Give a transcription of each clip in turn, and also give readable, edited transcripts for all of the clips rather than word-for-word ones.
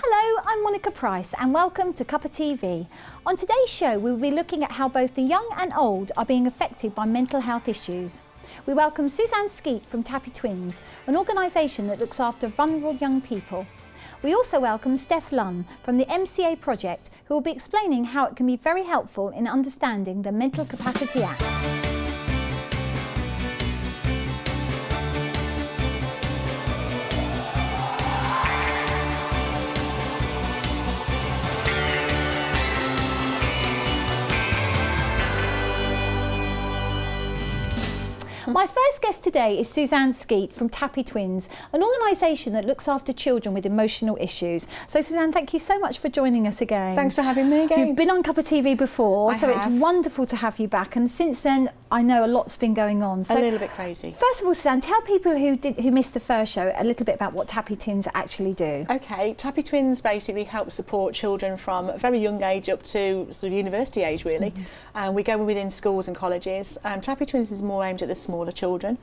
Hello, I'm Monica Price and welcome to Cuppa TV. On today's show we will be looking at how both the young and old are being affected by mental health issues. We welcome Suzanne Skeete from Tappy Twins, an organisation that looks after vulnerable young people. We also welcome Stef Lunn from the MCA project, who will be explaining how it can be very helpful in understanding the Mental Capacity Act. My first guest today is Suzanne Skeete from Tappy Twins, an organisation that looks after children with emotional issues. So Suzanne, thank you so much for joining us again. Thanks for having me again. You've been on Cuppa TV before, so it's wonderful to have you back. And since then, I know a lot's been going on. So a little bit crazy. First of all, Suzanne, tell people who missed the first show a little bit about what Tappy Twins actually do. Okay, Tappy Twins basically help support children from a very young age up to sort of university age, really. And we go within schools and colleges. Tappy Twins is more aimed at the smaller children.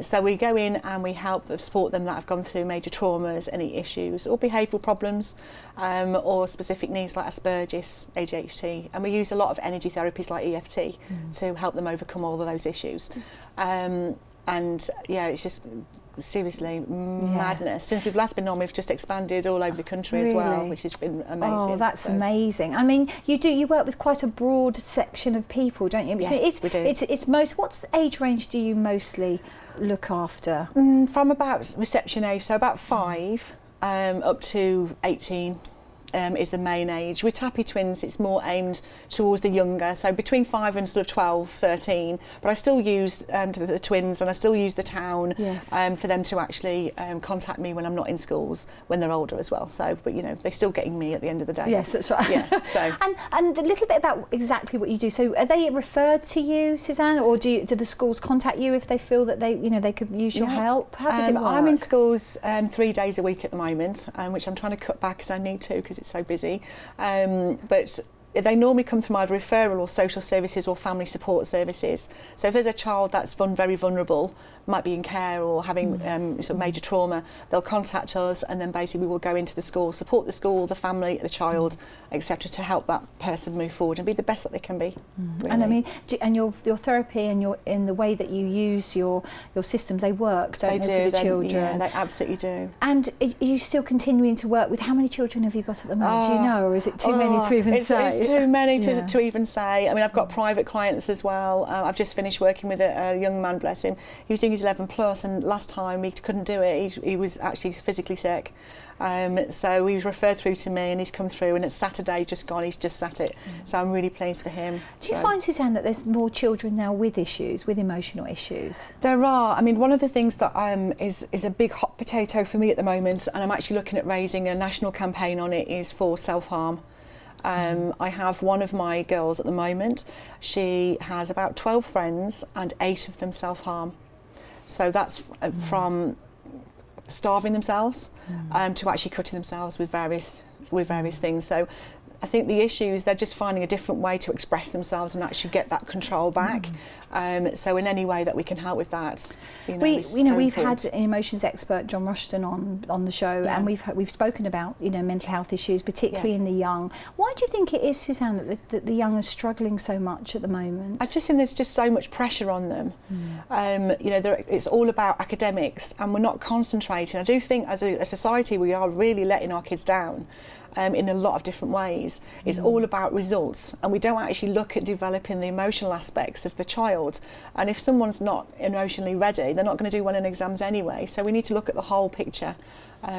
So we go in and we help support them that have gone through major traumas, any issues or behavioural problems, or specific needs like Asperger's, ADHD, and we use a lot of energy therapies like EFT to help them overcome all of those issues. And yeah, it's just seriously madness. Since we've last been on, we've just expanded all over the country as well, which has been amazing. Oh, that's amazing. I mean, you work with quite a broad section of people, don't you? Yes, we do. It's what's the age range do you mostly look after? From about reception age, so about 5 up to 18. Is the main age. With Tappy Twins it's more aimed towards the younger, so between 5 and sort of 12, 13, but I still use the twins and I still use the town for them to actually contact me when I'm not in schools when they're older as well. So, but you know, they're still getting me at the end of the day. Yes, that's right. Yeah. So and a little bit about exactly what you do. So are they referred to you, Suzanne, or do the schools contact you if they feel that they could use your help? How does it work? I'm in schools 3 days a week at the moment, which I'm trying to cut back as I need to because it's so busy, but they normally come from either referral or social services or family support services. So if there's a child that's very vulnerable, might be in care or having sort of major trauma, they'll contact us, and then basically we will go into the school, support the school, the family, the child, etc., to help that person move forward and be the best that they can be. Really. And I mean, and your therapy and in the way that you use your systems, they work, don't they, for the children? Yeah, they absolutely do. And are you still continuing to work with, how many children have you got at the moment? Do you know, or is it too many to even say? It's too many to even say. I mean, I've got private clients as well. I've just finished working with a young man, bless him. He was doing his 11 plus, and last time he couldn't do it. He was actually physically sick. So he was referred through to me, and he's come through, and it's Saturday just gone, he's just sat it. So I'm really pleased for him. Do you find, Suzanne, that there's more children now with issues, with emotional issues? There are. I mean, one of the things that is a big hot potato for me at the moment, and I'm actually looking at raising a national campaign on it, is for self-harm. I have one of my girls at the moment. She has about 12 friends and 8 of them self-harm. So that's from starving themselves to actually cutting themselves with various things. So I think the issue is they're just finding a different way to express themselves and actually get that control back. So in any way that we can help with that, we've had an emotions expert, John Rushton, on the show, and we've spoken about mental health issues, particularly in the young. Why do you think it is, Suzanne, that the young are struggling so much at the moment? I just think there's just so much pressure on them. It's all about academics, and we're not concentrating. I do think as a society we are really letting our kids down. In a lot of different ways. It's all about results, and we don't actually look at developing the emotional aspects of the child. And if someone's not emotionally ready, they're not going to do well in exams anyway. So we need to look at the whole picture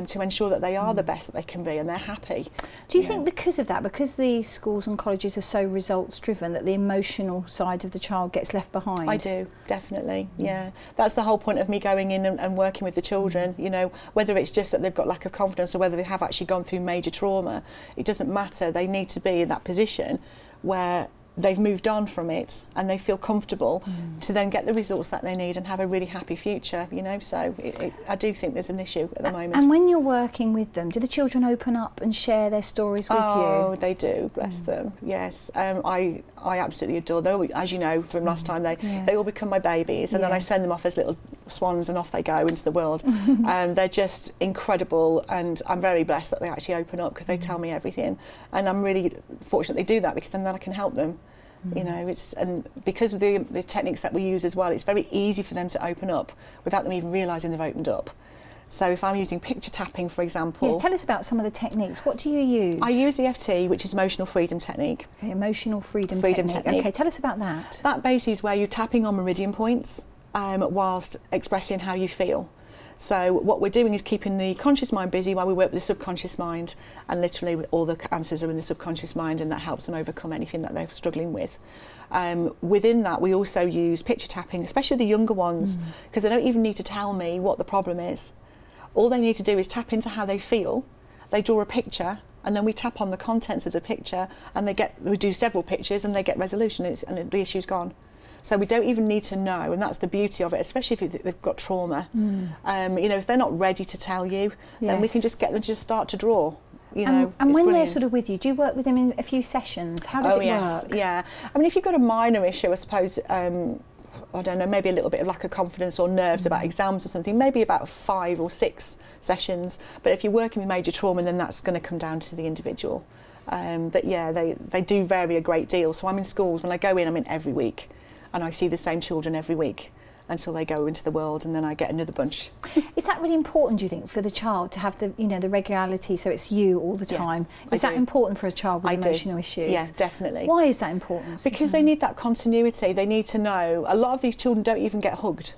to ensure that they are the best that they can be and they're happy. Do you think because of that, because the schools and colleges are so results driven, that the emotional side of the child gets left behind? I do, definitely, yeah. That's the whole point of me going in and working with the children, whether it's just that they've got lack of confidence or whether they have actually gone through major trauma, it doesn't matter. They need to be in that position where they've moved on from it and they feel comfortable to then get the results that they need and have a really happy future, so I do think there's an issue at the moment. And when you're working with them, do the children open up and share their stories with you? Oh, they do, bless them, yes. I absolutely adore them. As you know from last time, they all become my babies, and then I send them off as little swans and off they go into the world. They're just incredible, and I'm very blessed that they actually open up because they tell me everything, and I'm really fortunate they do that because then I can help them. You know, and because of the techniques that we use as well, it's very easy for them to open up without them even realising they've opened up. So if I'm using picture tapping, for example... Yeah, tell us about some of the techniques. What do you use? I use EFT, which is emotional freedom technique. Okay, emotional freedom technique. Okay, tell us about that. That basically is where you're tapping on meridian points whilst expressing how you feel. So what we're doing is keeping the conscious mind busy while we work with the subconscious mind, and literally all the answers are in the subconscious mind, and that helps them overcome anything that they're struggling with. Within that, we also use picture tapping, especially the younger ones, because they don't even need to tell me what the problem is. All they need to do is tap into how they feel. They draw a picture, and then we tap on the contents of the picture, and we do several pictures, and they get resolution, and the issue's gone. So we don't even need to know, and that's the beauty of it, especially if they've got trauma. You know, if they're not ready to tell you, then we can just get them to just start to draw. You know, and when brilliant. they're sort of with you, do you work with them in a few sessions? How does it work? Yeah. I mean, if you've got a minor issue, I suppose, I don't know, maybe a little bit of lack of confidence or nerves about exams or something, maybe about 5 or 6 sessions. But if you're working with major trauma, then that's going to come down to the individual. But yeah, they do vary a great deal. So I'm in schools, when I go in, I'm in every week. And I see the same children every week until they go into the world, and then I get another bunch. Is that really important, do you think, for the child to have the, you know, the regularity, so it's you all the time? Is that important for a child with emotional issues? Yeah, definitely. Why is that important? Because they need that continuity. They need to know. A lot of these children don't even get hugged.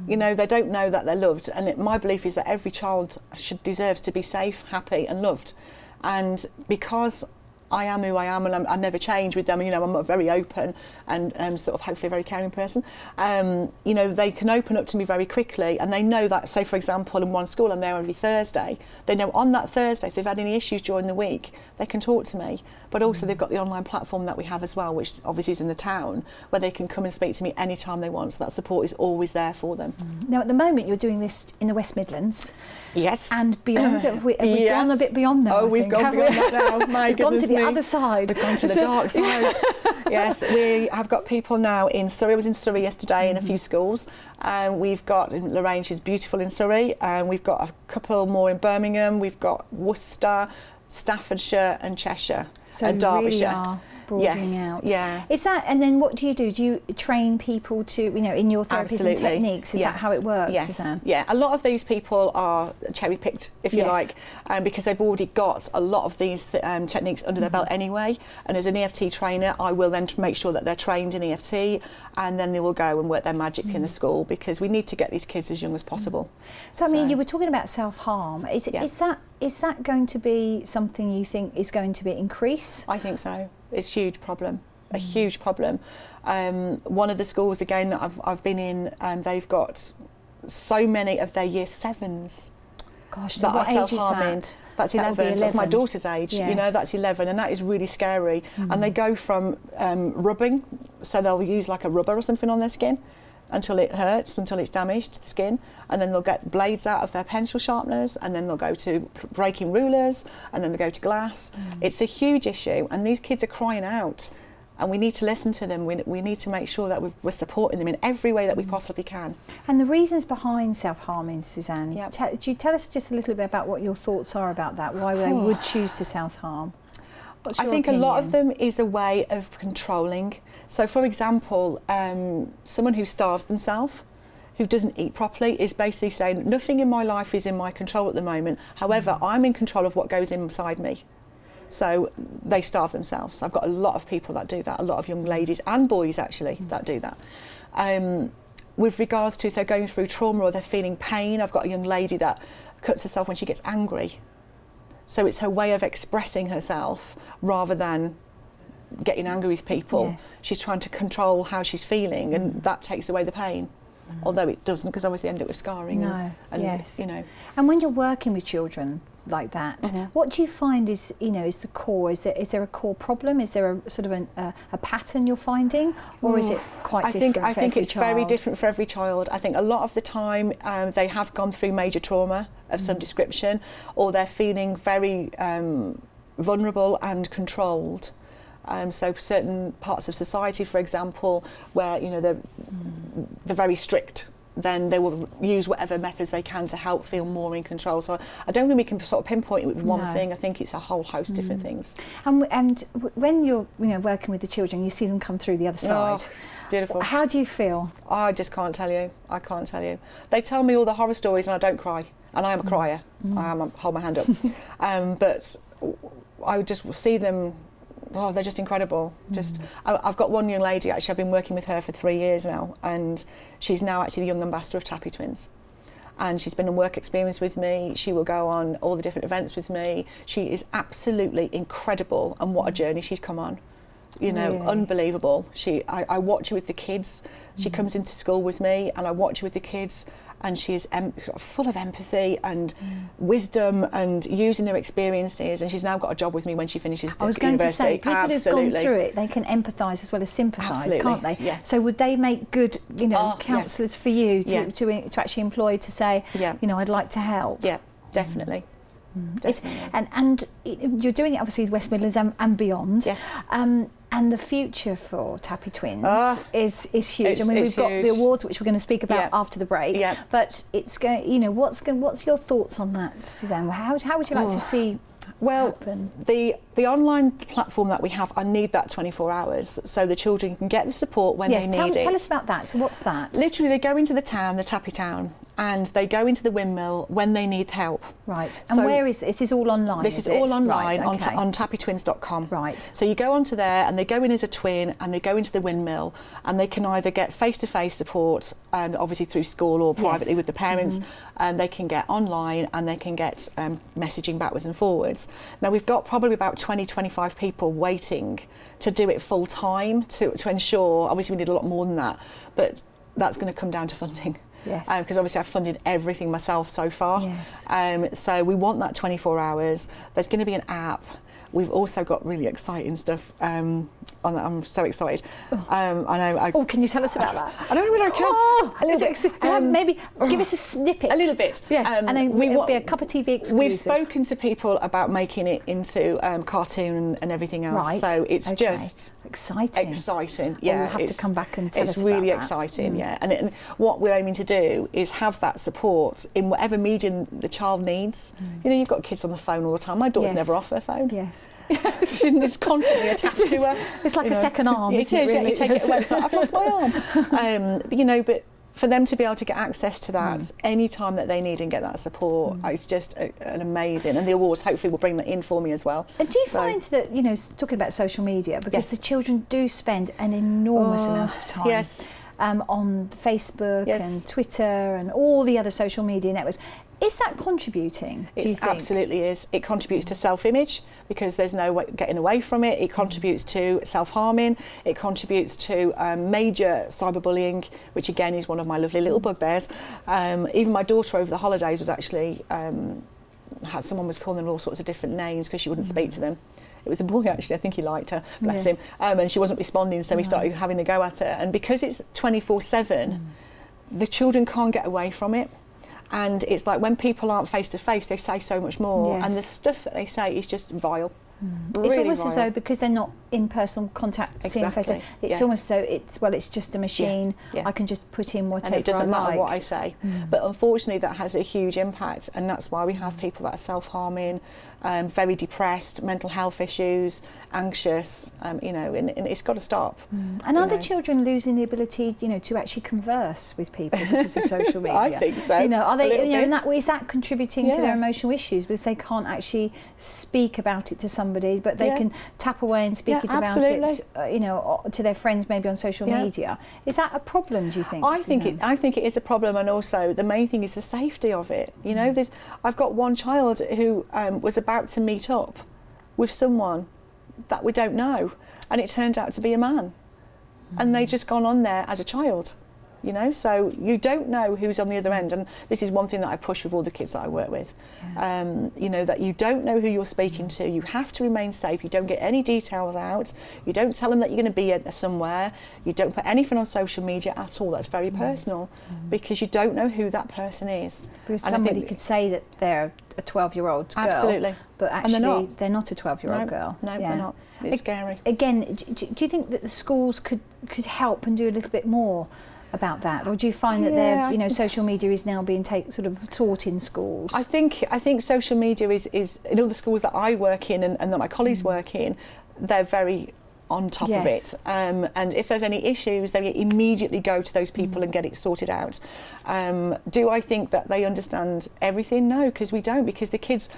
You know, they don't know that they're loved. And my belief is that every child deserves to be safe, happy and loved. And because I am who I am, and I never change with them. You know, I'm a very open and sort of hopefully a very caring person. You know, they can open up to me very quickly, and they know that, say for example, in one school I'm there every Thursday. They know on that Thursday, if they've had any issues during the week, they can talk to me. But also they've got the online platform that we have as well, which obviously is in the town, where they can come and speak to me anytime they want. So that support is always there for them. Now at the moment you're doing this in the West Midlands. Yes. And beyond, have we gone a bit beyond that? Oh, we've gone beyond that now. My goodness, gone to the other side. We've gone to the dark side. Yes, we have got people now in Surrey. I was in Surrey yesterday in a few schools. We've got Lorraine, she's beautiful in Surrey. We've got a couple more in Birmingham. We've got Worcester, Staffordshire and Cheshire and Derbyshire. Really are broadening out. Yeah. Is that, and then what do you do? Do you train people to, you know, in your therapies and techniques? Is that how it works, Suzanne? Yeah, a lot of these people are cherry-picked, if you like, because they've already got a lot of these techniques under their belt anyway. And as an EFT trainer, I will then make sure that they're trained in EFT, and then they will go and work their magic in the school, because we need to get these kids as young as possible. So, I mean, you were talking about self-harm. Is that going to be something you think is going to be increase? I think so. It's a huge problem, a huge problem. One of the schools, again, that I've been in, they've got so many of their year 7s. Gosh, that are self-harming. That? That's 11. That's my daughter's age. Yes. You know, that's 11, and that is really scary. And they go from rubbing, so they'll use like a rubber or something on their skin until it hurts, until it's damaged the skin, and then they'll get blades out of their pencil sharpeners, and then they'll go to breaking rulers, and then they'll go to glass. It's a huge issue, and these kids are crying out, and we need to listen to them. We need to make sure that we're supporting them in every way that we possibly can. And the reasons behind self-harming, Suzanne, Yep. do you tell us just a little bit about what your thoughts are about that, why they would choose to self-harm? I think a lot of them is a way of controlling. So, for example, someone who starves themselves, who doesn't eat properly, is basically saying, nothing in my life is in my control at the moment. However, I'm in control of what goes inside me. So they starve themselves. I've got a lot of people that do that, a lot of young ladies and boys actually that do that. With regards to if they're going through trauma or they're feeling pain, I've got a young lady that cuts herself when she gets angry. So it's her way of expressing herself rather than getting angry with people. Yes. She's trying to control how she's feeling, and that takes away the pain. Although it doesn't, because obviously end up with scarring. Yes. You know. And when you're working with children like that, what do you find is, you know, is the core? Is there a core problem? Is there a sort of a pattern you're finding, or is it quite different? I think it's very different for every child. I think a lot of the time they have gone through major trauma of some description, or they're feeling very vulnerable and controlled. So certain parts of society, for example, where, you know, they're very strict, then they will use whatever methods they can to help feel more in control. So I don't think we can sort of pinpoint it with one thing. I think it's a whole host of different things. And when you're working with the children, you see them come through the other side. Beautiful. How do you feel? I just can't tell you. I can't tell you. They tell me all the horror stories and I don't cry. And I am a crier. I hold my hand up. But I would just see them. Oh, they're just incredible. I've got one young lady, actually, I've been working with her for 3 years now, and she's now actually the young ambassador of Tappy Twins. And she's been on work experience with me. She will go on all the different events with me. She is absolutely incredible, and what a journey she's come on. Really? Unbelievable. I watch her with the kids. She comes into school with me, and I watch her with the kids, and she is full of empathy and wisdom and using her experiences, and she's now got a job with me when she finishes university. I was going to say, people who've gone through it, they can empathise as well as sympathise, can't they? Yeah. So would they make good, counsellors for you to actually employ to say, I'd like to help? Yeah, definitely. And you're doing it obviously West Midlands and beyond. Yes. And the future for Tappy Twins is huge. We've got the awards which we're going to speak about after the break. Yeah. But it's going. What's your thoughts on that, Suzanne? How would you like to see? Well, the online platform that we have, I need that 24 hours so the children can get the support when they need it. Tell us about that. So what's that? Literally, they go into the town, the Tappy town, and they go into the windmill when they need help. Right. And so where is this? This is all online. This is all online on tappytwins.com. Right. So you go onto there, and they go in as a twin, and they go into the windmill, and they can either get face-to-face support, obviously through school or privately with the parents, and they can get online, and they can get messaging backwards and forwards. Now we've got probably about 20-25 people waiting to do it full time to ensure. Obviously, we need a lot more than that, but that's going to come down to funding. Yes. Because obviously I've funded everything myself so far. Yes. So we want that 24 hours. There's going to be an app. We've also got really exciting stuff. I'm so excited. I know. Can you tell us about that? I don't know whether I can. Maybe give us a snippet. A little bit. Yes. And then it'll be a Cuppa TV exclusive. We've spoken to people about making it into cartoon and everything else. Right. So it's just exciting. Yeah. We'll have to come back and tell us about that. It's really exciting. Yeah. And what we're aiming to do is have that support in whatever medium the child needs. You've got kids on the phone all the time. My daughter's never off their phone. Yes. She's constantly attached to her. It's like a second arm. It is. Really? You take it away. It's like, I've lost my arm. But for them to be able to get access to that any time that they need and get that support, it's just an amazing. And the awards hopefully will bring that in for me as well. And do you find that, talking about social media, because the children do spend an enormous amount of time on Facebook and Twitter and all the other social media networks. Is that contributing, do you think? It absolutely is. It contributes to self-image because there's no way getting away from it. It contributes to self-harming. It contributes to major cyberbullying, which again is one of my lovely little bugbears. Even my daughter over the holidays was actually, someone was calling her all sorts of different names because she wouldn't speak to them. It was a boy actually, I think he liked her, bless him. And she wasn't responding, so he started having a go at her. And because it's 24/7, the children can't get away from it. And it's like when people aren't face to face, they say so much more, and the stuff that they say is just vile. Really it's almost vile. as though because they're not in personal contact, seeing face to face, it's almost so it's just a machine. I can just put in whatever I like. And it doesn't matter what I say. But unfortunately, that has a huge impact, and that's why we have people that are self-harming, very depressed, mental health issues, anxious. And it's got to stop. And are the children losing the ability, to actually converse with people because of social media? I think so. Are they? In that way, is that contributing to their emotional issues because they can't actually speak about it to somebody, but they can tap away and speak about it, to their friends maybe on social media. Is that a problem? Do you think? I think it is a problem, and also the main thing is the safety of it. I've got one child who was about to meet up with someone that we don't know, and it turned out to be a man, and they just gone on there as a child. So you don't know who's on the other end, and this is one thing that I push with all the kids that I work with. That you don't know who you're speaking to. You have to remain safe. You don't get any details out. You don't tell them that you're going to be somewhere. You don't put anything on social media at all. That's very personal, because you don't know who that person is. Because somebody could say that they're a 12-year-old girl, absolutely, but actually they're not a 12-year-old girl. No, they're not. It's scary. Again, do you think that the schools could help and do a little bit more about that, or do you find that they're, social media is now being sort of taught in schools? I think social media is in all the schools that I work in and that my colleagues work in, they're very on top of it, and if there's any issues, they immediately go to those people and get it sorted out. Do I think that they understand everything? No, because we don't, because the kids,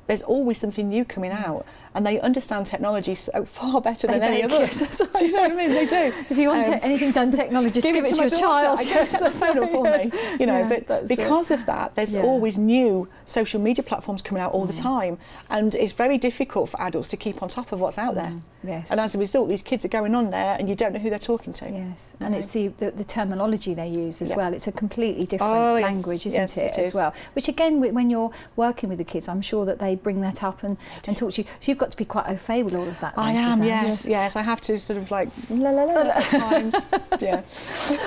there's always something new coming out, and they understand technology so far better than any of us. Do you know what I mean? They do. If you want anything done technology, just give it to your child. I don't set the phone up for me, but because of that, there's always new social media platforms coming out all the time, and it's very difficult for adults to keep on top of what's out there. Yes. And as a result, these kids are going on there, and you don't know who they're talking to. Yes, and it's the terminology they use as well. It's a completely different language, isn't it, as well? Which again, when you're working with the kids, I'm sure that they bring that up and talk to you. So you've got to be quite au fait with all of that. I am, yes. I have to sort of like la la la at times. Yeah.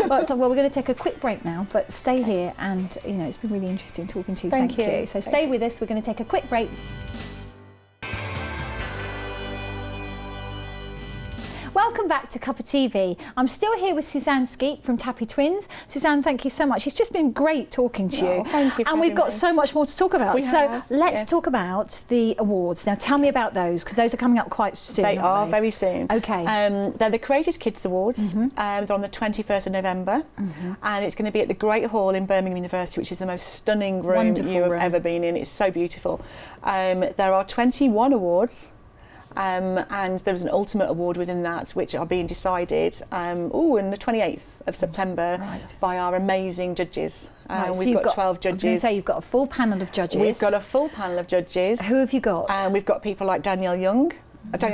Well, we're going to take a quick break now, but stay here, and it's been really interesting talking to you. Thank you. So stay with us. We're going to take a quick break. Welcome back to Cuppa TV. I'm still here with Suzanne Skeete from Tappy Twins. Suzanne, thank you so much. It's just been great talking to you. Thank you. And we've got so much more to talk about. Let's talk about the awards. Now, tell me about those, because those are coming up quite soon. They are very soon. Okay. They're the Courageous Kids Awards. They're on the 21st of November, and it's going to be at the Great Hall in Birmingham University, which is the most stunning room you have ever been in. It's so beautiful. There are 21 awards. And there's an ultimate award within that, which are being decided on the 28th of September by our amazing judges. We've got 12 judges. I was going to say, you've got a full panel of judges. We've got a full panel of judges. Who have you got? We've got people like Danielle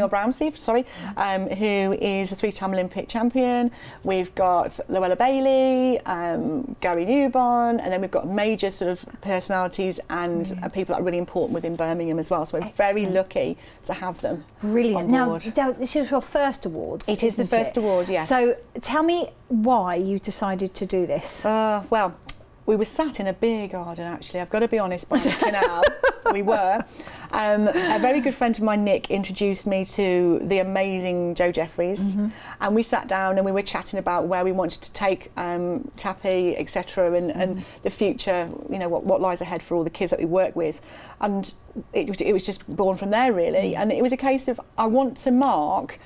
Brown, who is a 3-time Olympic champion. We've got Luella Bailey, Gary Newborn, and then we've got major sort of personalities and people that are really important within Birmingham as well. So we're very lucky to have them. Brilliant. Now, this is your first awards. It is the first awards, yes. So tell me why you decided to do this. Well, we were sat in a beer garden, actually. I've got to be honest, by the canal. We were. A very good friend of mine, Nick, introduced me to the amazing Jo Jeffries, and we sat down and we were chatting about where we wanted to take Tappy, etc., and the future. What lies ahead for all the kids that we work with, and it was just born from there, really. And it was a case of, I want to mark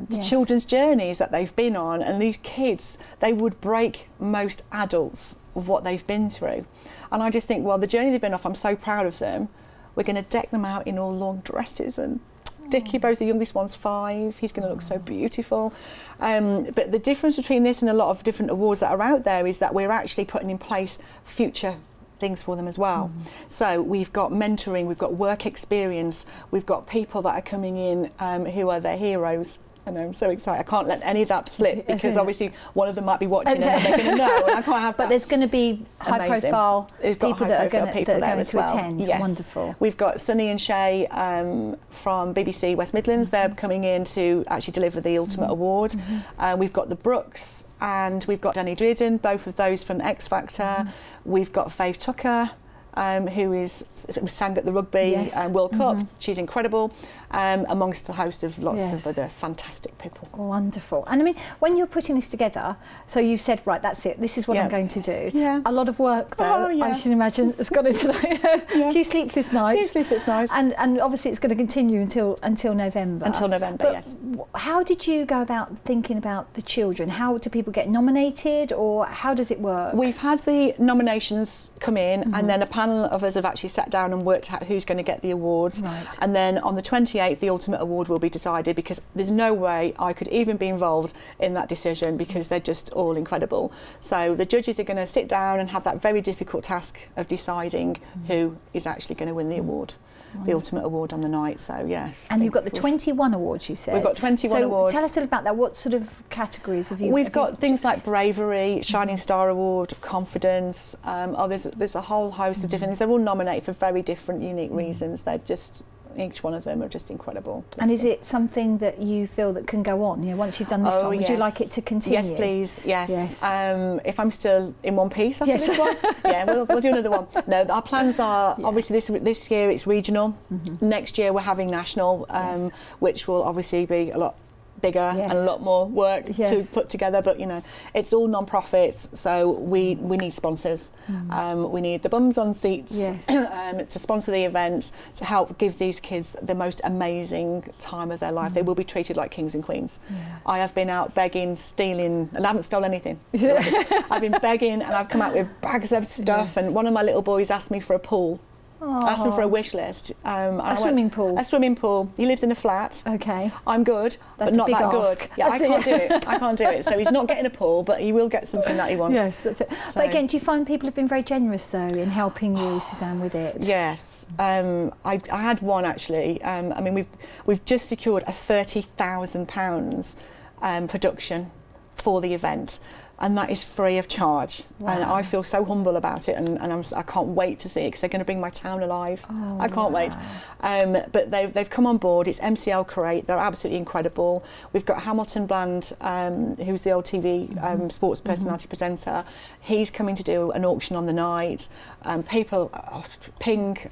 the children's journeys that they've been on, and these kids, they would break most adults of what they've been through. And I just think, well, the journey they've been off, I'm so proud of them. We're going to deck them out in all long dresses, and Dickie Bose, the youngest one's 5, he's going to look so beautiful. But the difference between this and a lot of different awards that are out there is that we're actually putting in place future things for them as well. So we've got mentoring, we've got work experience, we've got people that are coming in who are their heroes. And I'm so excited. I can't let any of that slip, because obviously one of them might be watching and they're going to know, and I can't have that. But there's going to be high-profile people that are going to attend. Yes. Wonderful. We've got Sunny and Shay from BBC West Midlands. They're coming in to actually deliver the Ultimate Award. We've got the Brooks, and we've got Danny Dridden, both of those from X Factor. We've got Faith Tucker, who sang at the Rugby World Cup. She's incredible, amongst a host of lots of other fantastic people. Wonderful. And I mean, when you're putting this together, so you've said, right, that's it, this is what I'm going to do. A lot of work, though, I should imagine, has gone into that. A few sleepless nights. And obviously it's going to continue until November. Until November, but yes. How did you go about thinking about the children? How do people get nominated, or how does it work? We've had the nominations come in, and then a panel of us have actually sat down and worked out who's going to get the awards. And then on the 28th, the Ultimate Award will be decided, because there's no way I could even be involved in that decision, because they're just all incredible. So the judges are going to sit down and have that very difficult task of deciding who is actually going to win the award. The Ultimate Award on the night, so yes. And you've got the 21 awards, you said? We've got 21 awards. So tell us about that. What sort of categories have you? We've got things like Bravery, Shining Star Award, Confidence. There's a whole host of different things. They're all nominated for very different, unique reasons. They're just, each one of them are just incredible. And is it something that you feel that can go on? Once you've done this one, would you like it to continue? Yes, please. Yes. If I'm still in one piece after this one, we'll do another one. No, our plans are obviously this year it's regional. Next year we're having national, which will obviously be a lot bigger and a lot more work to put together, but you know, it's all non-profit, so we need sponsors. We need the bums on seats to sponsor the events, to help give these kids the most amazing time of their life. They will be treated like kings and queens. I have been out begging, stealing, and I haven't stolen anything. I've been begging, and I've come out with bags of stuff, and one of my little boys asked me for a pool. I asked him for a wish list. A swimming pool? A swimming pool. He lives in a flat. Okay. I'm good, but not that good. Yeah, I can't do it. I can't do it. So he's not getting a pool, but he will get something that he wants. Yes, that's it. So, but again, do you find people have been very generous, though, in helping you, Suzanne, with it? Yes. I had one, actually. I mean, we've just secured a £30,000 production for the event. And that is free of charge. Wow. And I feel so humble about it, and I can't wait to see it, because they're going to bring my town alive. I can't wait. But they've come on board. It's MCL Create. They're absolutely incredible. We've got Hamilton Bland, who's the old TV sports personality presenter. He's coming to do an auction on the night. People,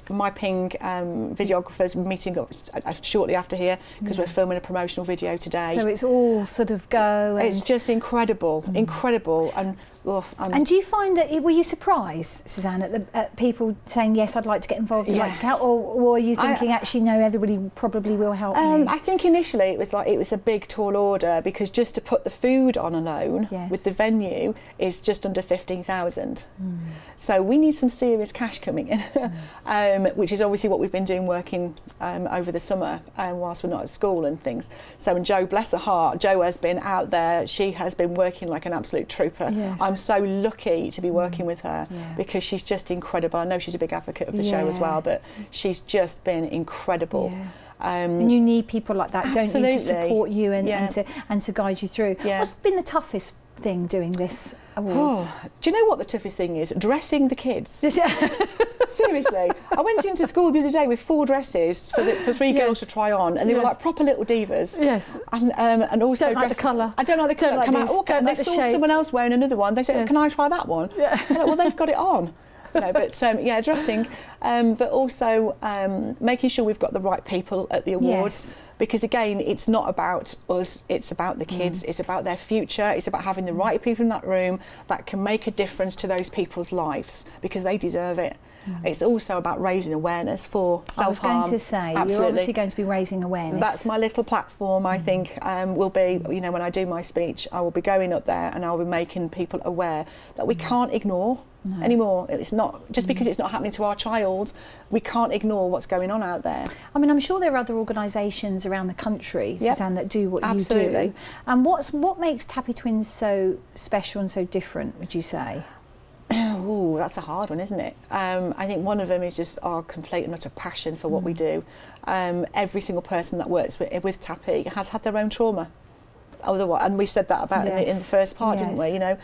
my Ping videographers meeting up shortly after here, because we're filming a promotional video today. So it's all sort of go. It's just incredible, incredible. And do you find that, were you surprised, Suzanne, at people saying, yes, I'd like to get involved, I'd like to help, or are you thinking, actually, no, everybody probably will help me? I think initially it was a big, tall order, because just to put the food on alone with the venue is just under 15,000. So we need some serious cash coming in, which is obviously what we've been doing, working over the summer whilst we're not at school and things. So, and Jo, bless her heart, Jo has been out there. She has been working like an absolute trooper. I'm so lucky to be working with her, because she's just incredible. I know she's a big advocate of the show as well, but she's just been incredible. And you need people like that, don't you, to support you and to guide you through. What's been the toughest thing doing this awards? Do you know what the toughest thing is? Dressing the kids. Seriously, I went into school the other day with 4 dresses for 3 girls to try on, and they were like proper little divas. And also don't like the colour. I don't like the colour. And they saw someone else wearing another one. They said, "Can I try that one?" Like, well, they've got it on. You know, but dressing, but also making sure we've got the right people at the awards. Because again, it's not about us, it's about the kids, it's about their future, it's about having the right people in that room that can make a difference to those people's lives, because they deserve it. It's also about raising awareness for self-harm. I was going to say, you're obviously going to be raising awareness. That's my little platform, I think, will be, you know, when I do my speech, I will be going up there and I'll be making people aware that we can't ignore anymore. It's not, just because it's not happening to our child, we can't ignore what's going on out there. I mean, I'm sure there are other organisations around the country, Suzanne, that do what you do. And what makes Tappy Twins so special and so different, would you say? Oh, that's a hard one, isn't it? I think one of them is just our complete and utter passion for what we do. Every single person that works with Tappy has had their own trauma. And we said that about in the first part, didn't we? You know,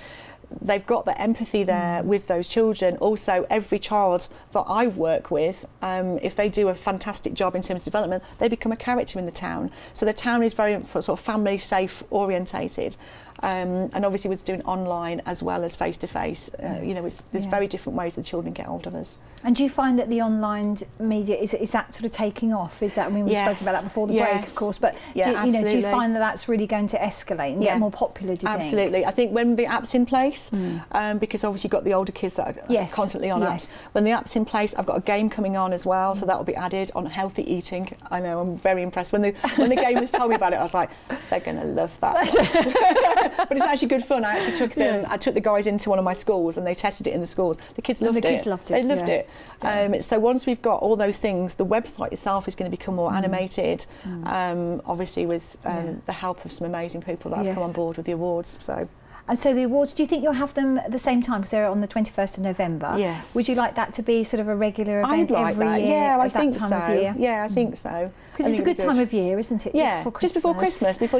they've got the empathy there with those children. Also, every child that I work with, if they do a fantastic job in terms of development, they become a character in the town. So the town is very sort of family safe orientated. And obviously with doing online as well as face-to-face, you know, there's very different ways the children get hold of us. And do you find that the online media, is that sort of taking off? Is that, I mean, we've spoken about that before the break, of course, but do you find that that's really going to escalate and get more popular, do you think? Absolutely. I think when the app's in place, because obviously you've got the older kids that are constantly on apps. When the app's in place, I've got a game coming on as well, so that will be added on healthy eating. I know, I'm very impressed. When the gamers told me about it, I was like, they're going to love that. But it's actually good fun. I actually took them. I took the guys into one of my schools, and they tested it in the schools. The kids loved it. They loved it. So once we've got all those things, the website itself is going to become more animated. Obviously, with the help of some amazing people that have come on board with the awards. So. And so the awards, do you think you'll have them at the same time, because they're on the 21st of November? Yes. Would you like that to be sort of a regular event every year? Yeah, I think so. Yeah, I think so. Because it's a good time of year, isn't it? Just before Christmas, before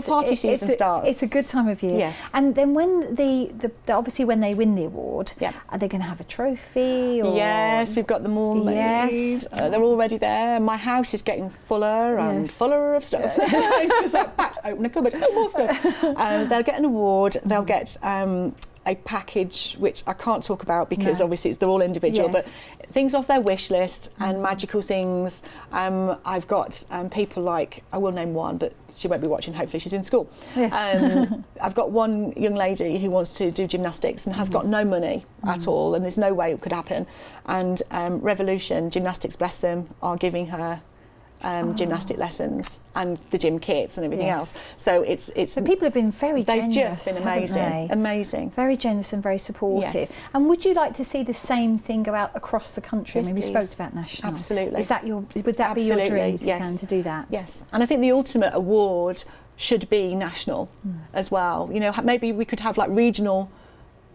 party season starts. It's a good time of year. Yeah. And then when the obviously when they win the award, are they going to have a trophy? Or? Yes, we've got them all made. Yes. They're already there. My house is getting fuller and fuller of stuff. It's just like, open a cupboard, more stuff. They'll get an award. They'll get a package which I can't talk about because obviously they're all individual, but things off their wish list and magical things. I've got people like, I will name one, but she won't be watching, hopefully she's in school. I've got one young lady who wants to do gymnastics and has got no money at all, and there's no way it could happen. And Revolution Gymnastics, bless them, are giving her gymnastic lessons and the gym kits and everything else. So so people have been very generous. They've just been amazing, amazing. Very generous and very supportive. Yes. And would you like to see the same thing go out across the country? Yes, I mean, we please. spoke about national. Absolutely. Would that be your dream, Suzanne, yes. to do that? Yes. And I think the ultimate award should be national as well. You know, maybe we could have like regional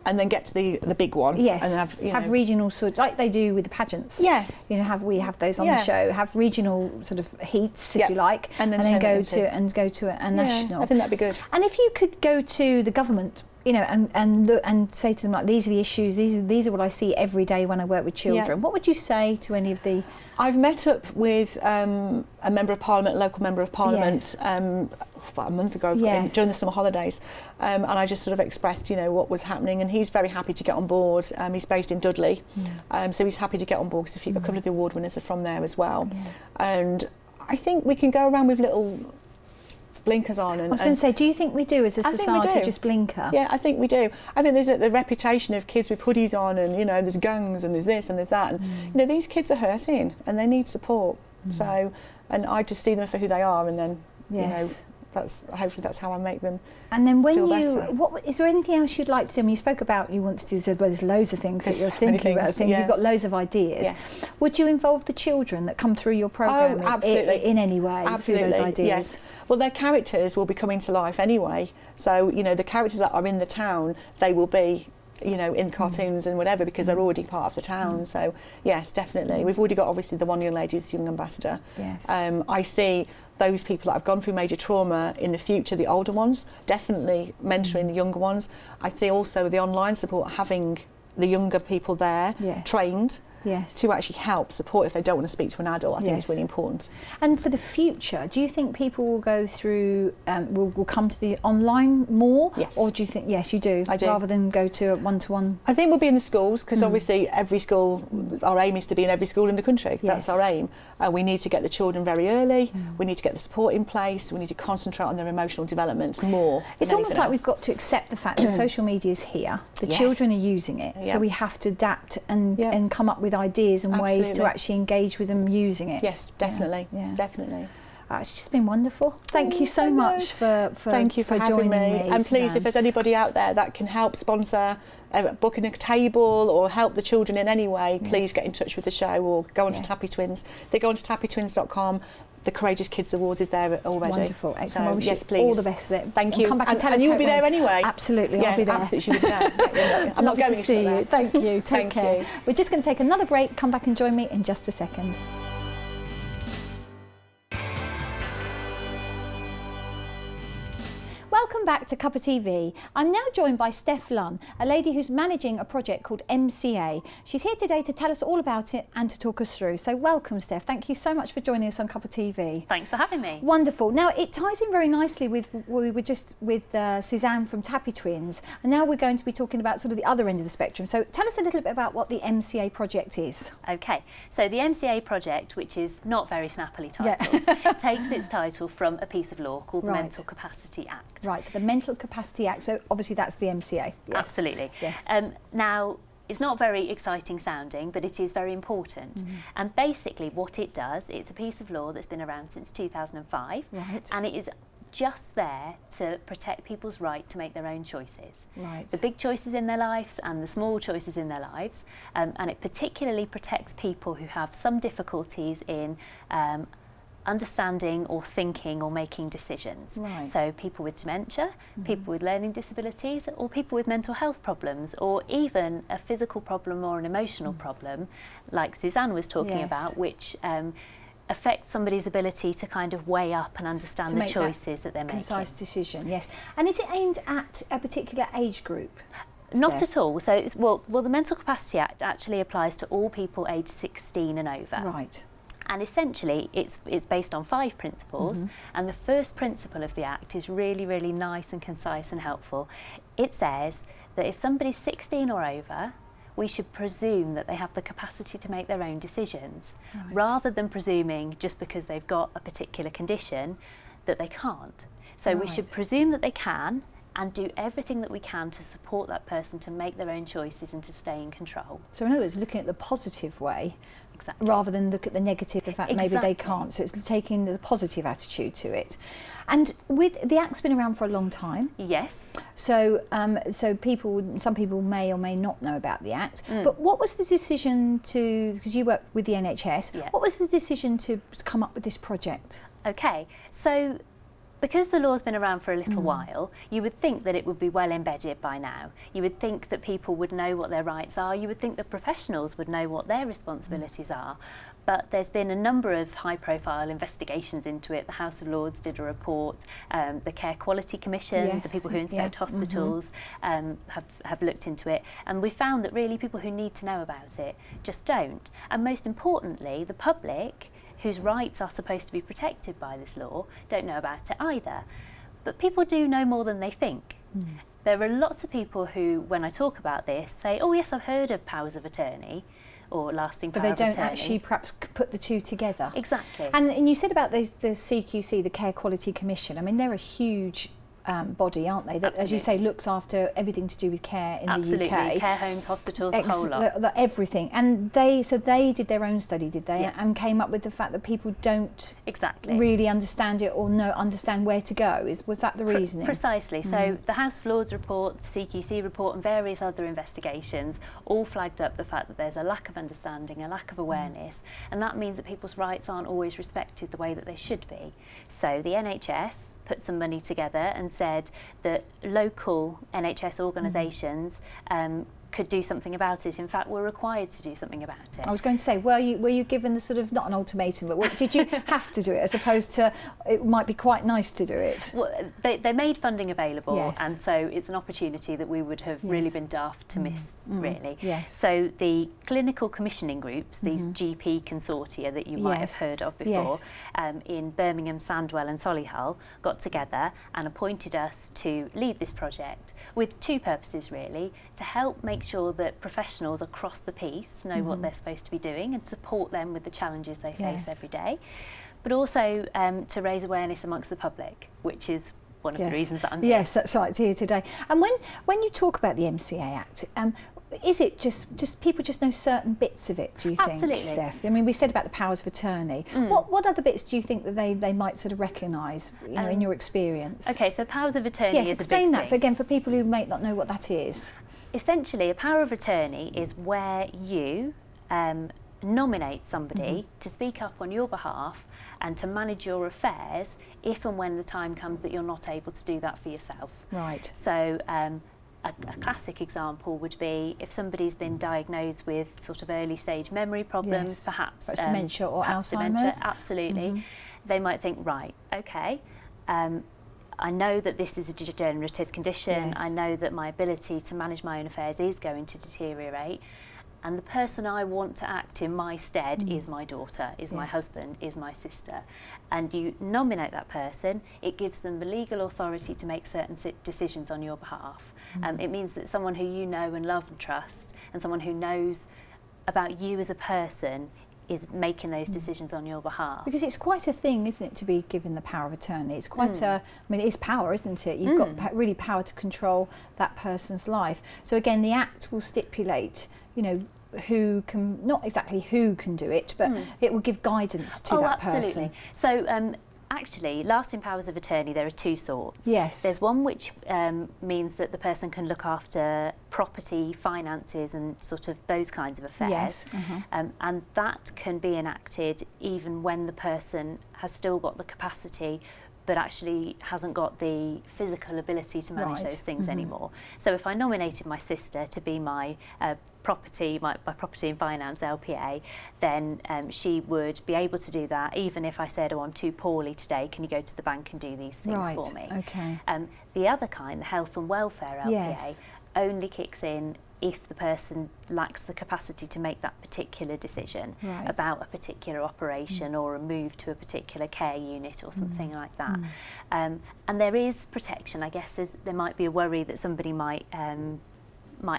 and then get to the big one. Yes, and have regional sort, like they do with the pageants. Yes, you know, we have those on the show. Have regional sort of heats, if you like, and then go to a national. I think that'd be good. And if you could go to the government, you know, and look and say to them like, these are the issues. These are what I see every day when I work with children. What would you say to any of the? I've met up with a member of parliament, a local member of parliament. About a month ago during the summer holidays, and I just sort of expressed, you know, what was happening, and he's very happy to get on board. He's based in Dudley, so he's happy to get on board because a couple of the award winners are from there as well. And I think we can go around with little blinkers on. And, I was going to say, do you think we do as a society just blinker? Yeah, I think we do. I think there's the reputation of kids with hoodies on, and you know, there's gangs and there's this and there's that, and you know, these kids are hurting and they need support. So, and I just see them for who they are, and then you know, hopefully that's how I make them. And then when feel you, better. Is there anything else you'd like to do? I mean, you spoke about you want to do, there's loads of things that you're thinking about. You've got loads of ideas. Yes. Would you involve the children that come through your programme in any way through those ideas? Yes. Well, their characters will be coming to life anyway. So, you know, the characters that are in the town, they will be, you know, in cartoons and whatever, because they're already part of the town. So, yes, definitely. We've already got, obviously, the one young lady who's young ambassador. Yes. I see those people that have gone through major trauma in the future, the older ones, definitely mentoring the younger ones. I see also the online support, having the younger people there trained to actually help support if they don't want to speak to an adult. I think it's really important. And for the future, do you think people will go through, will come to the online more? Yes. Or do you think, yes, you do, I do, rather than go to a one-to-one? I think we'll be in the schools, because obviously every school, our aim is to be in every school in the country. That's our aim. We need to get the children very early. We need to get the support in place. We need to concentrate on their emotional development more. It's almost like we've got to accept the fact that social media is here. The children are using it, so we have to adapt and come up with ideas and ways to actually engage with them using it. Yes, definitely. Definitely. It's just been wonderful. Thank you so much for Thank you for joining me. And please, if there's anybody out there that can help sponsor booking a table or help the children in any way, please get in touch with the show or go on to Tappy Twins. They go on to tappytwins.com. The Courageous Kids Awards is there already. Wonderful, excellent. So, yes, please. All the best with it. Thank you. Come back and tell us you'll be there anyway. Absolutely, I'll be there. Absolutely, you'll be there. I'm not going to see you. Thank you. Take care. You. We're just going to take another break. Come back and join me in just a second. Welcome back to Cuppa TV. I'm now joined by Stef Lunn, a lady who's managing a project called MCA. She's here today to tell us all about it and to talk us through. So welcome, Stef. Thank you so much for joining us on Cuppa TV. Thanks for having me. Wonderful. Now, it ties in very nicely with, we were just with Suzanne from Tappy Twins, and now we're going to be talking about sort of the other end of the spectrum. So tell us a little bit about what the MCA project is. Okay, so the MCA project, which is not very snappily titled, takes its title from a piece of law called the Mental Capacity Act. Right, so the Mental Capacity Act, so obviously that's the MCA. Yes. Absolutely. Yes. Now, it's not very exciting sounding, but it is very important. And basically what it does, it's a piece of law that's been around since 2005, and it is just there to protect people's right to make their own choices. The big choices in their lives and the small choices in their lives, and it particularly protects people who have some difficulties in understanding or thinking or making decisions. So people with dementia, people with learning disabilities, or people with mental health problems, or even a physical problem or an emotional problem, like Suzanne was talking about, which affects somebody's ability to kind of weigh up and understand the choices that they're making. Concise decision, yes. And is it aimed at a particular age group? Not at all. So, well, the Mental Capacity Act actually applies to all people aged 16 and over. And essentially it's based on 5 principles, and the first principle of the Act is really, really nice and concise and helpful. It says that if somebody's 16 or over, we should presume that they have the capacity to make their own decisions, rather than presuming just because they've got a particular condition that they can't. So we should presume that they can, and do everything that we can to support that person to make their own choices and to stay in control. So in other words, looking at the positive way, Exactly. rather than look at the negative, the fact maybe they can't. So it's taking the positive attitude to it. And with the Act's been around for a long time. Yes. So some people may or may not know about the Act. But what was the decision to, because you work with the NHS, what was the decision to come up with this project? Okay, so because the law's been around for a little while, you would think that it would be well embedded by now. You would think that people would know what their rights are. You would think that professionals would know what their responsibilities are. But there's been a number of high-profile investigations into it. The House of Lords did a report. The Care Quality Commission, the people who inspect hospitals, have looked into it. And we found that really people who need to know about it just don't. And most importantly, the public, whose rights are supposed to be protected by this law, don't know about it either. But people do know more than they think. There are lots of people who, when I talk about this, say, oh yes, I've heard of powers of attorney or lasting power of attorney. But they don't actually perhaps put the two together. Exactly. And you said about the CQC, the Care Quality Commission. I mean, they're a huge body, aren't they? That, as you say, looks after everything to do with care in the UK. Care homes, hospitals, the whole lot. Everything. And they did their own study, did they? Yeah. And came up with the fact that people don't exactly really understand it or understand where to go. Was that the reasoning? Precisely. So the House of Lords report, the CQC report and various other investigations all flagged up the fact that there's a lack of understanding, a lack of awareness, and that means that people's rights aren't always respected the way that they should be. So the NHS put some money together and said that local NHS organisations could do something about it. In fact, we're required to do something about it. I was going to say, were you given the sort of, not an ultimatum, but did you have to do it, as opposed to it might be quite nice to do it? Well, they made funding available, and so it's an opportunity that we would have really been daft to miss, really. Yes. So the clinical commissioning groups, these GP consortia that you might have heard of before, in Birmingham, Sandwell and Solihull, got together and appointed us to lead this project with 2 purposes really: to help make sure that professionals across the piece know what they're supposed to be doing and support them with the challenges they face every day, but also to raise awareness amongst the public, which is one of the reasons that I'm here. Yes, that's right, it's here today. And when you talk about the MCA Act, is it just people just know certain bits of it, do you think, Absolutely. Steph? I mean, we said about the powers of attorney. What other bits do you think that they might sort of recognise, in your experience? Okay, so powers of attorney is a big explain that thing. again for people who may not know what that is. Essentially, a power of attorney is where you nominate somebody to speak up on your behalf and to manage your affairs if and when the time comes that you're not able to do that for yourself. Right. So a classic example would be if somebody's been diagnosed with sort of early stage memory problems, perhaps dementia or perhaps Alzheimer's. Dementia, absolutely. They might think, right, okay, I know that this is a degenerative condition. I know that my ability to manage my own affairs is going to deteriorate. And the person I want to act in my stead is my daughter, is my husband, is my sister. And you nominate that person, it gives them the legal authority to make certain decisions on your behalf. It means that someone who you know and love and trust, and someone who knows about you as a person, is making those decisions on your behalf. Because it's quite a thing, isn't it, to be given the power of attorney? It's quite I mean, it is power, isn't it? You've got really power to control that person's life. So again, the Act will stipulate, who can, not exactly who can do it, but it will give guidance to that person. Absolutely. So actually, lasting powers of attorney, there are 2 sorts. Yes. There's one which means that the person can look after property, finances and sort of those kinds of affairs. Yes. And that can be enacted even when the person has still got the capacity but actually hasn't got the physical ability to manage those things anymore. So if I nominated my sister to be my property and finance LPA, then she would be able to do that even if I said, oh, I'm too poorly today, can you go to the bank and do these things for me? Okay. The other kind, the health and welfare LPA, only kicks in if the person lacks the capacity to make that particular decision about a particular operation or a move to a particular care unit or something like that. And there is protection. I guess there might be a worry that somebody might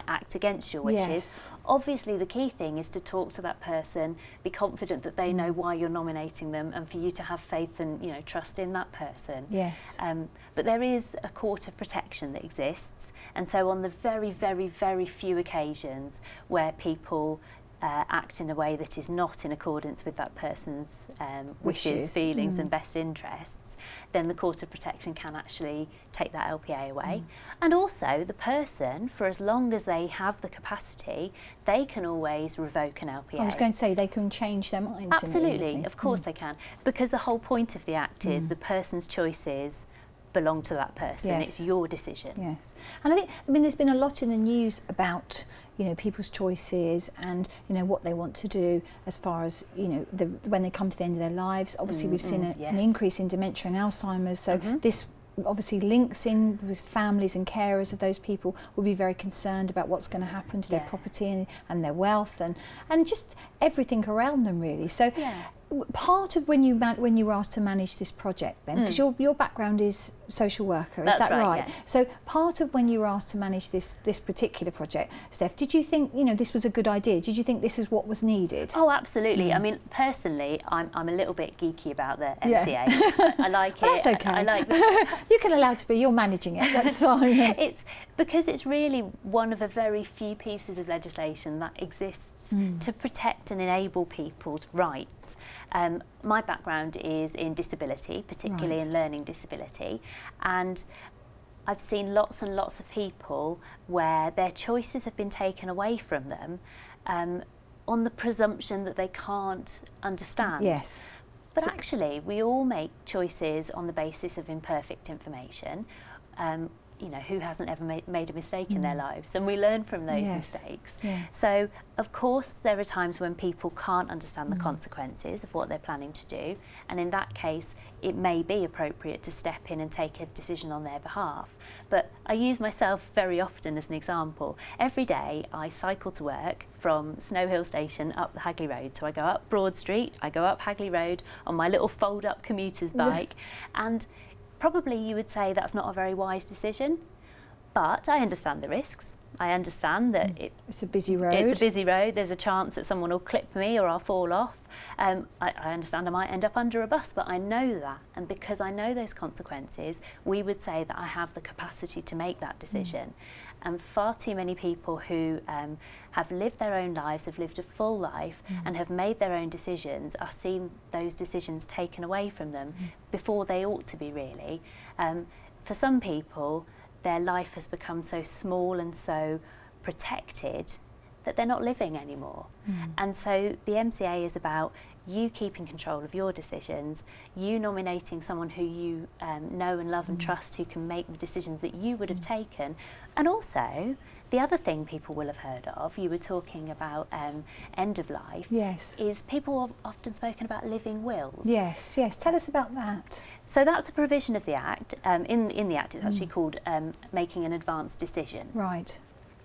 act against your wishes. Yes. Obviously, the key thing is to talk to that person, be confident that they know why you're nominating them, and for you to have faith and trust in that person. Yes. But there is a court of protection that exists, and so on the very, very, very few occasions where people act in a way that is not in accordance with that person's wishes, feelings and best interests, then the Court of Protection can actually take that LPA away. And also the person, for as long as they have the capacity, they can always revoke an LPA. I was going to say they can change their minds. Absolutely, of course they can, because the whole point of the Act is the person's choices belong to that person. It's your decision. Yes. And I mean there's been a lot in the news about people's choices and what they want to do as far as when they come to the end of their lives. Obviously we've seen an increase in dementia and Alzheimer's, so this obviously links in with families and carers of those people will be very concerned about what's going to happen to their property and their wealth and just everything around them really. So part of when you were asked to manage this project then, because your background is social worker, is that right? Yeah. So part of when you were asked to manage this particular project, Steph, did you think this was a good idea? Did you think this is what was needed? Oh, absolutely. I mean, personally, I'm a little bit geeky about the MCA. I like it. That's okay. I like you can allow to be. You're managing it. That's fine. Yes. It's because it's really one of a very few pieces of legislation that exists to protect and enable people's rights. My background is in disability, particularly in learning disability, and I've seen lots and lots of people where their choices have been taken away from them on the presumption that they can't understand. Yes. But actually, we all make choices on the basis of imperfect information. Who hasn't ever made a mistake in their lives? And we learn from those mistakes. Yeah. So, of course, there are times when people can't understand the consequences of what they're planning to do. And in that case, it may be appropriate to step in and take a decision on their behalf. But I use myself very often as an example. Every day, I cycle to work from Snow Hill Station up the Hagley Road. So I go up Broad Street, I go up Hagley Road on my little fold-up commuter's bike. And probably you would say that's not a very wise decision, but I understand the risks. I understand that it's a busy road. It's a busy road. There's a chance that someone will clip me or I'll fall off. I understand I might end up under a bus, but I know that. And because I know those consequences, we would say that I have the capacity to make that decision. And far too many people who have lived their own lives, have lived a full life and have made their own decisions are seeing those decisions taken away from them before they ought to be really. For some people, their life has become so small and so protected that they're not living anymore. And so the MCA is about you keeping control of your decisions, you nominating someone who you know and love and trust, who can make the decisions that you would have taken. And also, the other thing people will have heard of, you were talking about end of life, is people have often spoken about living wills. Yes. Tell us about that. So that's a provision of the Act. In the Act, it's actually called making an advance decision. Right.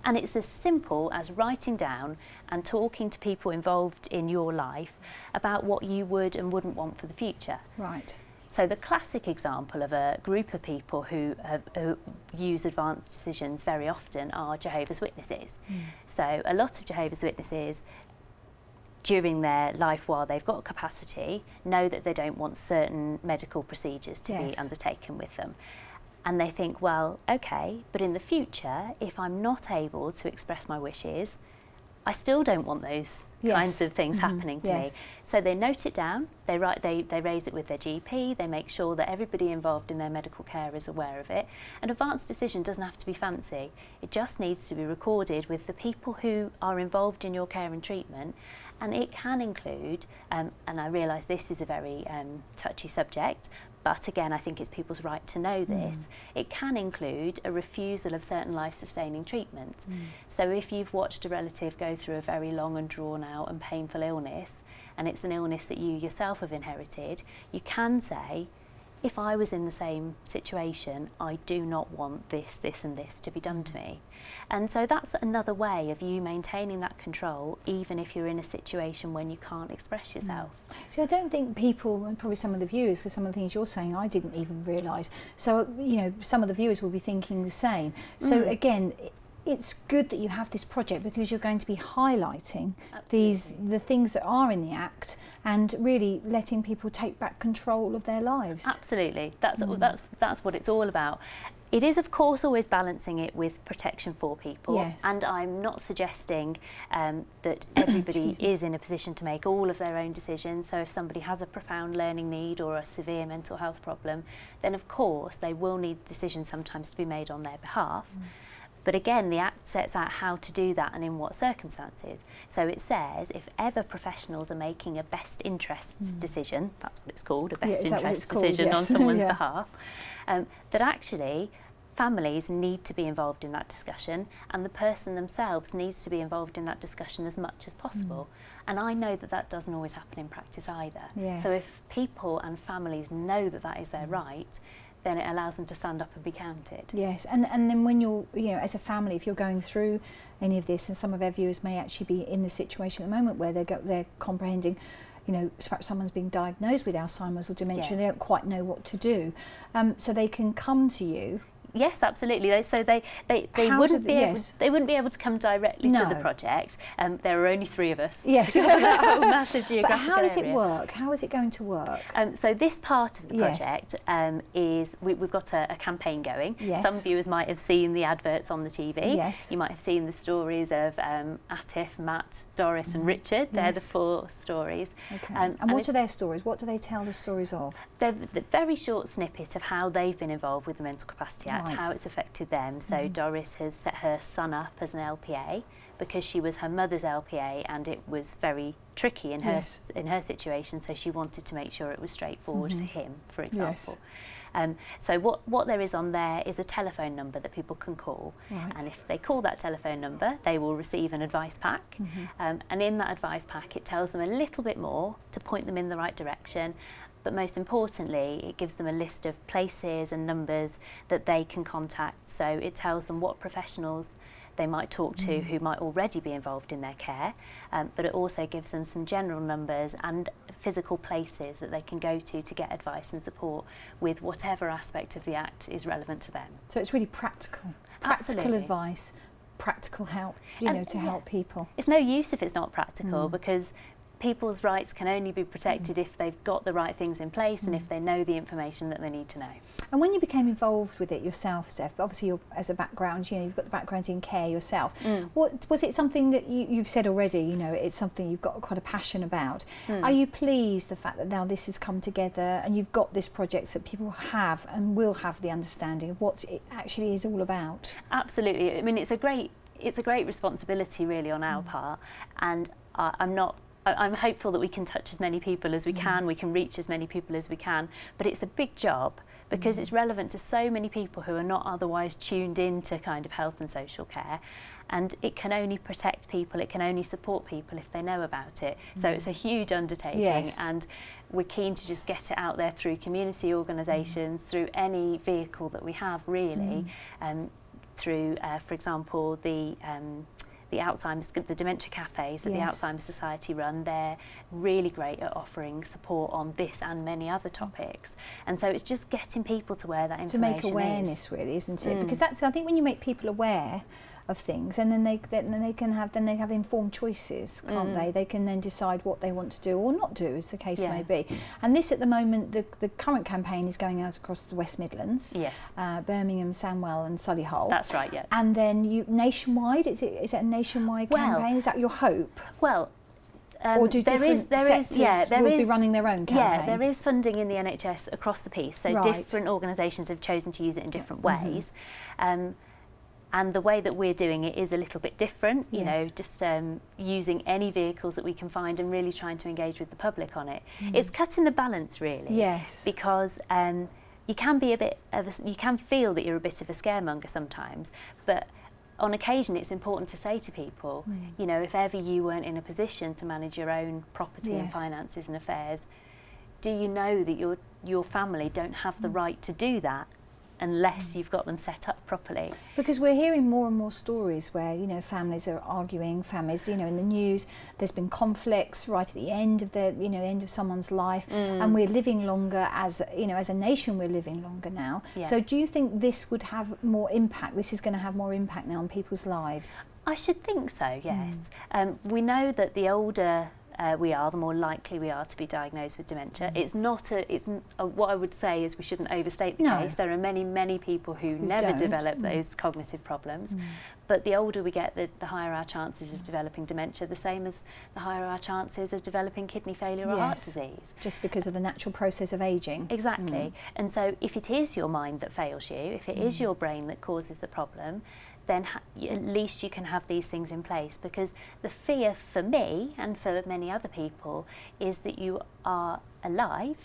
And it's as simple as writing down and talking to people involved in your life about what you would and wouldn't want for the future. Right. So the classic example of a group of people who use advanced decisions very often are Jehovah's Witnesses. So a lot of Jehovah's Witnesses, during their life while they've got capacity, know that they don't want certain medical procedures to be undertaken with them. And they think, well, okay, but in the future, if I'm not able to express my wishes, I still don't want those kinds of things happening to me. So they note it down, they raise it with their GP, they make sure that everybody involved in their medical care is aware of it. An advanced decision doesn't have to be fancy. It just needs to be recorded with the people who are involved in your care and treatment. And it can include, and I realise this is a very touchy subject, but again, I think it's people's right to know this. It can include a refusal of certain life-sustaining treatment. So if you've watched a relative go through a very long and drawn-out and painful illness, and it's an illness that you yourself have inherited, you can say, if I was in the same situation, I do not want this, this and this to be done to me. And so that's another way of you maintaining that control, even if you're in a situation when you can't express yourself. See, I don't think people, and probably some of the viewers, because some of the things you're saying I didn't even realise, so you know, some of the viewers will be thinking the same. So again, it's good that you have this project, because you're going to be highlighting the things that are in the Act and really letting people take back control of their lives. Absolutely, that's what it's all about. It is, of course, always balancing it with protection for people. Yes. And I'm not suggesting that everybody is in a position to make all of their own decisions. So if somebody has a profound learning need or a severe mental health problem, then of course they will need decisions sometimes to be made on their behalf. But again, the Act sets out how to do that and in what circumstances. So it says if ever professionals are making a best interests decision, that's what it's called, a best interests decision on someone's behalf, that actually families need to be involved in that discussion, and the person themselves needs to be involved in that discussion as much as possible. And I know that that doesn't always happen in practice either. Yes. So if people and families know that that is their right, then it allows them to stand up and be counted. Yes, and then when you're, you know, as a family, if you're going through any of this, and some of our viewers may actually be in the situation at the moment where they're comprehending, you know, perhaps someone's being diagnosed with Alzheimer's or dementia, they don't quite know what to do, so they can come to you. Yes, absolutely. So they wouldn't be able to come directly to the project. There are only 3 of us. Yes. To cover that whole massive geographical But how does area. it work? How is it going to work? So this part of the project is we've got a campaign going. Yes. Some viewers might have seen the adverts on the TV. Yes. You might have seen the stories of Atif, Matt, Doris and Richard. They're the 4 stories. Okay. And what are their stories? What do they tell the stories of? They're the very short snippet of how they've been involved with the Mental Capacity Act, how it's affected them. So Doris has set her son up as an LPA because she was her mother's LPA, and it was very tricky in her situation, so she wanted to make sure it was straightforward for him, for example. So what there is on there is a telephone number that people can call, and if they call that telephone number, they will receive an advice pack, and in that advice pack it tells them a little bit more to point them in the right direction. But most importantly, it gives them a list of places and numbers that they can contact. So it tells them what professionals they might talk to who might already be involved in their care, but it also gives them some general numbers and physical places that they can go to get advice and support with whatever aspect of the Act is relevant to them. So it's really practical advice, practical help, you know, to help people. It's no use if it's not practical, because people's rights can only be protected if they've got the right things in place and if they know the information that they need to know. And when you became involved with it yourself, Stef, obviously you're, as a background, you know, you've got the background in care yourself. What was it something that you've said already, you know, it's something you've got quite a passion about. Are you pleased the fact that now this has come together and you've got this project that people have and will have the understanding of what it actually is all about? Absolutely. I mean, it's a great responsibility really on our part, and I'm hopeful that we can touch as many people as we can, we can reach as many people as we can, but it's a big job because it's relevant to so many people who are not otherwise tuned into kind of health and social care, and it can only protect people, it can only support people if they know about it. So it's a huge undertaking, and we're keen to just get it out there through community organisations, through any vehicle that we have really, through, for example, the dementia cafes that the Alzheimer's Society run. They're really great at offering support on this and many other topics, and so it's just getting people to where that information to make awareness really, isn't it? Because that's, I think, when you make people aware of things, and then they have informed choices, can't they? They can then decide what they want to do or not do, as the case may be. And this, at the moment, the current campaign is going out across the West Midlands, Birmingham, Sandwell, and Solihull. That's right. Yeah. And then you nationwide. Is it a nationwide campaign? Is that your hope? Well. Or do different sectors will be running their own campaign? Yeah, there is funding in the NHS across the piece, so different organisations have chosen to use it in different ways. And the way that we're doing it is a little bit different, you know, just using any vehicles that we can find and really trying to engage with the public on it. It's cutting the balance really, because you can be you can feel that you're a bit of a scaremonger sometimes, but on occasion it's important to say to people, you know, if ever you weren't in a position to manage your own property and finances and affairs, do you know that you're your family don't have the right to do that unless you've got them set up properly. Because we're hearing more and more stories where, you know, families are arguing, families, you know, in the news, there's been conflicts right at the end of the, you know, end of someone's life, and we're living longer as, you know, as a nation, we're living longer now. Yeah. So do you think this would have more impact? This is going to have more impact now on people's lives? I should think so, yes. We know that the older we are, the more likely we are to be diagnosed with dementia. What I would say is we shouldn't overstate the case. There are many people who never develop those cognitive problems. But the older we get, the higher our chances of developing dementia, the same as the higher our chances of developing kidney failure or heart disease. Just because of the natural process of ageing. Exactly. And so if it is your mind that fails you, if it is your brain that causes the problem, then at least you can have these things in place, because the fear for me and for many other people is that you are alive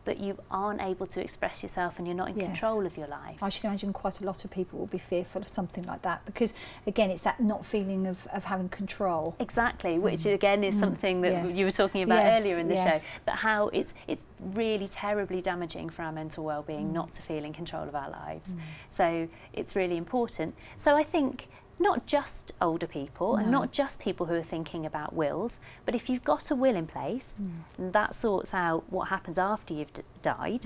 but you aren't able to express yourself and you're not in control of your life. I should imagine quite a lot of people will be fearful of something like that, because again it's that not feeling of having control. Exactly, which again is something that you were talking about earlier in the show, but how it's really terribly damaging for our mental well-being not to feel in control of our lives. So it's really important. So I think not just older people and not just people who are thinking about wills, but if you've got a will in place and that sorts out what happens after you've died,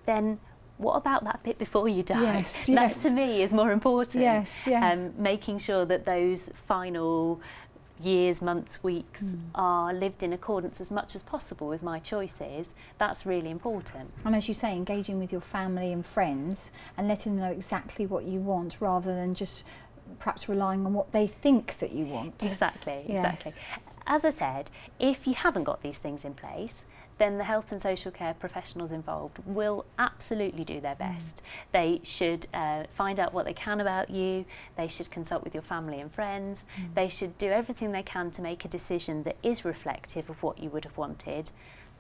then what about that bit before you die? That to me is more important. Making sure that those final years, months, weeks are lived in accordance as much as possible with my choices. That's really important. And as you say, engaging with your family and friends and letting them know exactly what you want, rather than just perhaps relying on what they think that you want. Exactly. As I said, if you haven't got these things in place, then the health and social care professionals involved will absolutely do their best. They should find out what they can about you, they should consult with your family and friends, they should do everything they can to make a decision that is reflective of what you would have wanted.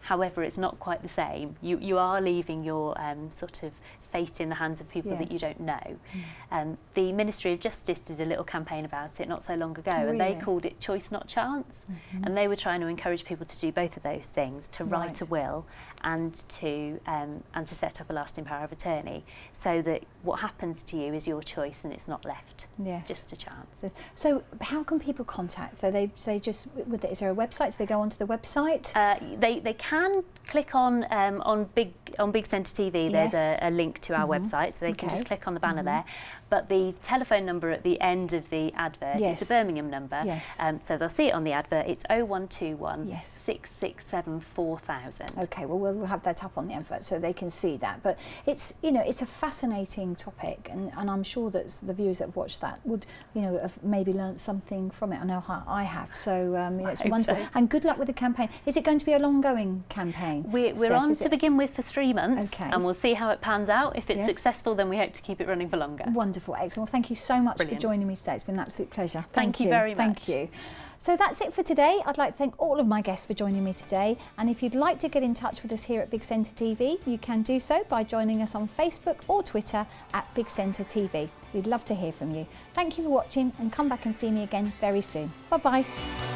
However, it's not quite the same. You are leaving your sort of fate in the hands of people that you don't know. The Ministry of Justice did a little campaign about it not so long ago, and they called it Choice Not Chance, and they were trying to encourage people to do both of those things, to write a will and to set up a lasting power of attorney, so that what happens to you is your choice and it's not left just a chance. So how can people contact? So they just, is there a website? Do they go onto the website? They can click on Big Centre TV. There's a link to our website, so they can just click on the banner there. But the telephone number at the end of the advert is a Birmingham number. So they'll see it on the advert. It's 0121 667 4000. Okay, well we'll have that up on the advert so they can see that. But it's, you know, it's a fascinating topic, and I'm sure that the viewers that have watched that would, you know, have maybe learnt something from it. I know how I have. So you know, it's wonderful. So. And good luck with the campaign. Is it going to be a long-going campaign? We're on to begin with for 3 months, and we'll see how it pans out. If it's successful, then we hope to keep it running for longer. Wonderful, excellent. Well, thank you so much for joining me today. It's been an absolute pleasure. Thank you very much. Thank you. So that's it for today. I'd like to thank all of my guests for joining me today. And if you'd like to get in touch with us here at Big Centre TV, you can do so by joining us on Facebook or Twitter at Big Centre TV. We'd love to hear from you. Thank you for watching, and come back and see me again very soon. Bye-bye.